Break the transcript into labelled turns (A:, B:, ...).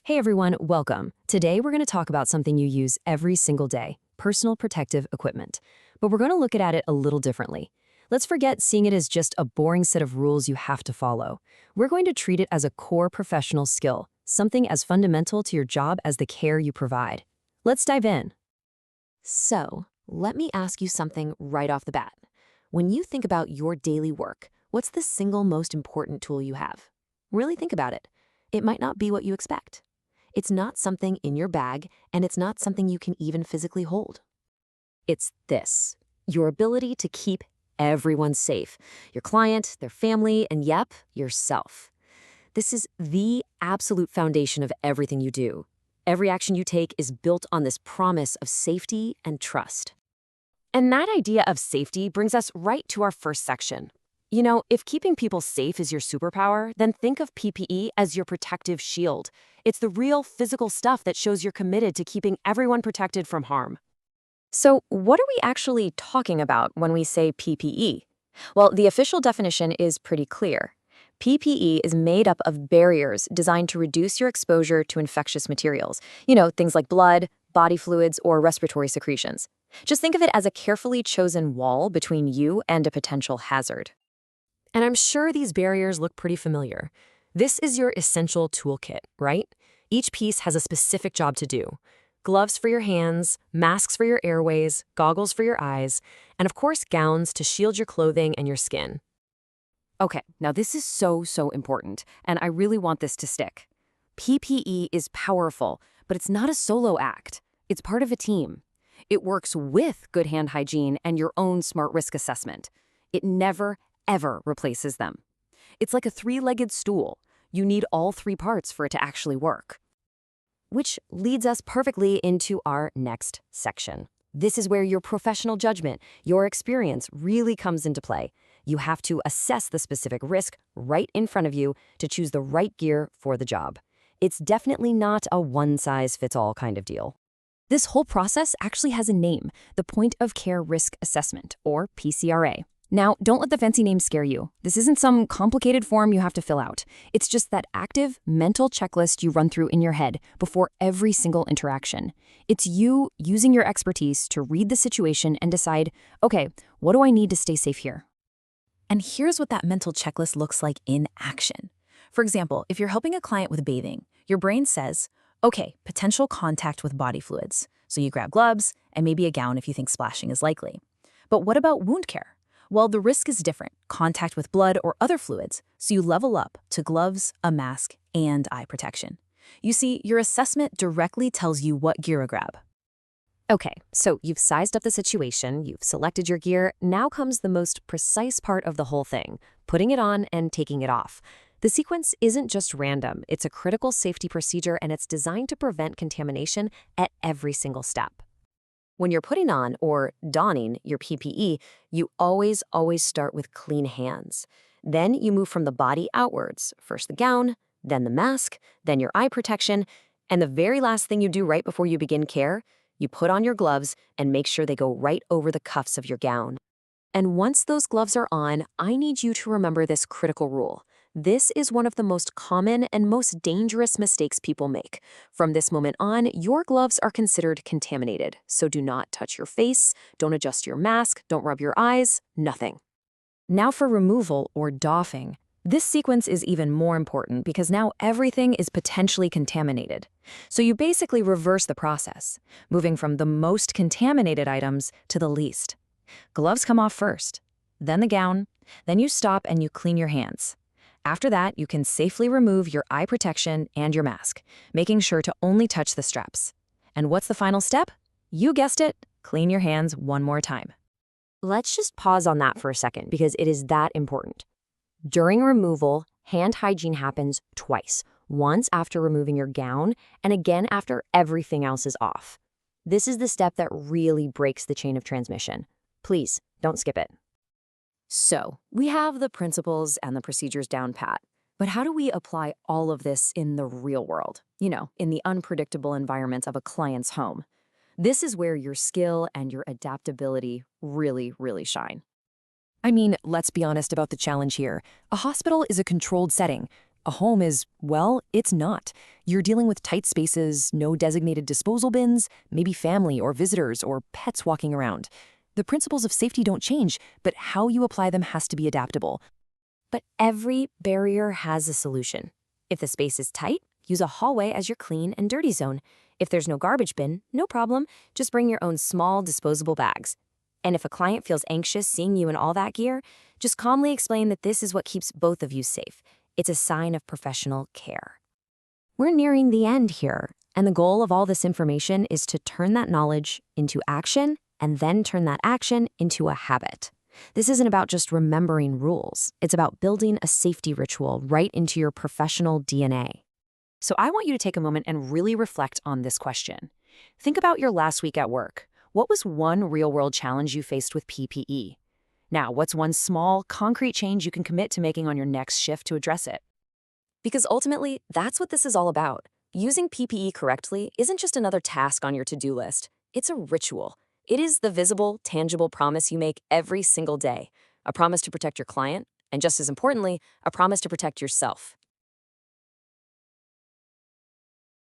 A: Hey everyone, welcome. Today we're going to talk about something you use every single day, personal protective equipment. But we're going to look at it a little differently. Let's forget seeing it as just a boring set of rules you have to follow. We're going to treat it as a core professional skill, something as fundamental to your job as the care you provide. Let's dive in.
B: So, let me ask you something right off the bat. When you think about your daily work, what's the single most important tool you have? Really think about it. It might not be what you expect. It's not something in your bag, and it's not something you can even physically hold. It's this, your ability to keep everyone safe, your client, their family, and yep, yourself. This is the absolute foundation of everything you do. Every action you take is built on this promise of safety and trust. And that idea of safety brings us right to our first section. You know, if keeping people safe is your superpower, then think of PPE as your protective shield. It's the real physical stuff that shows you're committed to keeping everyone protected from harm. So, what are we actually talking about when we say PPE? Well, the official definition is pretty clear. PPE is made up of barriers designed to reduce your exposure to infectious materials. You know, things like blood, body fluids, or respiratory secretions. Just think of it as a carefully chosen wall between you and a potential hazard. And I'm sure these barriers look pretty familiar. This is your essential toolkit, right? Each piece has a specific job to do. Gloves for your hands, masks for your airways, goggles for your eyes, and of course gowns to shield your clothing and your skin. Okay, now this is so important, and I really want this to stick. PPE is powerful, but it's not a solo act. It's part of a team. It works with good hand hygiene and your own smart risk assessment. It never, ever replaces them. It's like a three-legged stool. You need all three parts for it to actually work. Which leads us perfectly into our next section. This is where your professional judgment, your experience really comes into play. You have to assess the specific risk right in front of you to choose the right gear for the job. It's definitely not a one-size-fits-all kind of deal. This whole process actually has a name, the Point of Care Risk Assessment, or PCRA. Now, don't let the fancy name scare you. This isn't some complicated form you have to fill out. It's just that active, mental checklist you run through in your head before every single interaction. It's you using your expertise to read the situation and decide, okay, what do I need to stay safe here? And here's what that mental checklist looks like in action. For example, if you're helping a client with bathing, your brain says, okay, potential contact with body fluids. So you grab gloves and maybe a gown if you think splashing is likely. But what about wound care? Well, the risk is different, contact with blood or other fluids, so you level up to gloves, a mask, and eye protection. You see, your assessment directly tells you what gear to grab. Okay, so you've sized up the situation, you've selected your gear, now comes the most precise part of the whole thing, putting it on and taking it off. The sequence isn't just random, it's a critical safety procedure and it's designed to prevent contamination at every single step. When you're putting on or donning your PPE, you always start with clean hands. Then you move from the body outwards, first the gown, then the mask, then your eye protection, and the very last thing you do right before you begin care, you put on your gloves and make sure they go right over the cuffs of your gown. And once those gloves are on, I need you to remember this critical rule. This is one of the most common and most dangerous mistakes people make. From this moment on, your gloves are considered contaminated, so do not touch your face, don't adjust your mask, don't rub your eyes, nothing. Now for removal or doffing. This sequence is even more important because now everything is potentially contaminated. So you basically reverse the process, moving from the most contaminated items to the least. Gloves come off first, then the gown, then you stop and you clean your hands. After that, you can safely remove your eye protection and your mask, making sure to only touch the straps. And what's the final step? You guessed it, clean your hands one more time. Let's just pause on that for a second because it is that important. During removal, hand hygiene happens twice, once after removing your gown and again after everything else is off. This is the step that really breaks the chain of transmission. Please, don't skip it. So, we have the principles and the procedures down pat, but how do we apply all of this in the real world? You know, in the unpredictable environment of a client's home. This is where your skill and your adaptability really shine.
A: I mean, let's be honest about the challenge here. A hospital is a controlled setting. A home is, well, it's not. You're dealing with tight spaces, no designated disposal bins, maybe family or visitors or pets walking around. The principles of safety don't change, but how you apply them has to be adaptable.
B: But every barrier has a solution. If the space is tight, use a hallway as your clean and dirty zone. If there's no garbage bin, no problem, just bring your own small disposable bags. And if a client feels anxious seeing you in all that gear, just calmly explain that this is what keeps both of you safe. It's a sign of professional care. We're nearing the end here, and the goal of all this information is to turn that knowledge into action and then turn that action into a habit. This isn't about just remembering rules. It's about building a safety ritual right into your professional DNA.
A: So I want you to take a moment and really reflect on this question. Think about your last week at work. What was one real-world challenge you faced with PPE? Now, what's one small, concrete change you can commit to making on your next shift to address it?
B: Because ultimately, that's what this is all about. Using PPE correctly isn't just another task on your to-do list. It's a ritual. It is the visible, tangible promise you make every single day. A promise to protect your client, and just as importantly, a promise to protect yourself.